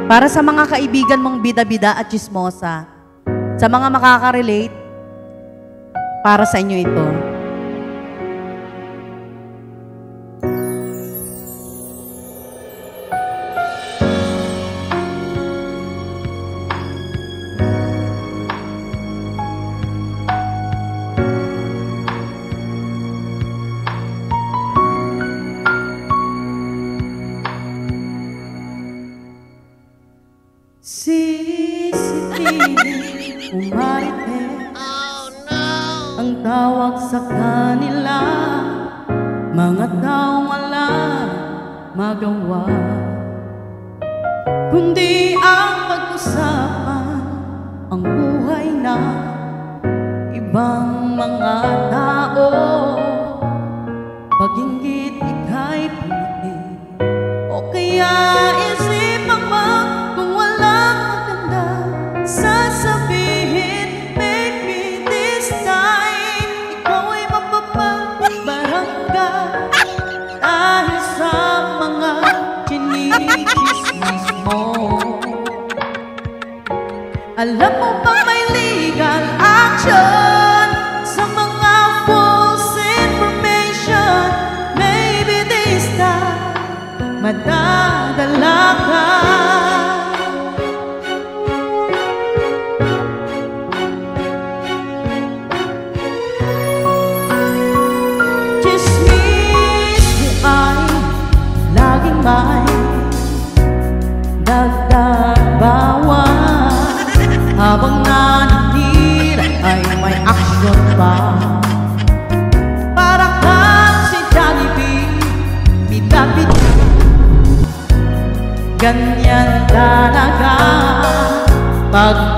Para sa mga kaibigan mong bida-bida at chismosa, sa mga makaka-relate, para sa inyo ito. Sisitihin, umarites. Oh no! Ang tawag sa kanila, mga taong wala magawa, kundi ang pag-usapan ang buhay na ibang mga tao. Pag-inggit ika'y pwede, o kaya isipang kung walang maganda sasabihin. Maybe this time ikaw ay mapapagbarangay dahil sa mga chinichismis mo. Alam mo ba may legal action sa mga false information? Maybe this time madadala ka. Chismis mo ay laging may dagdag bawas, habang nanitira ay may aksyon pa. Para kang si Jollibee, bida-bida, ganyan talaga pag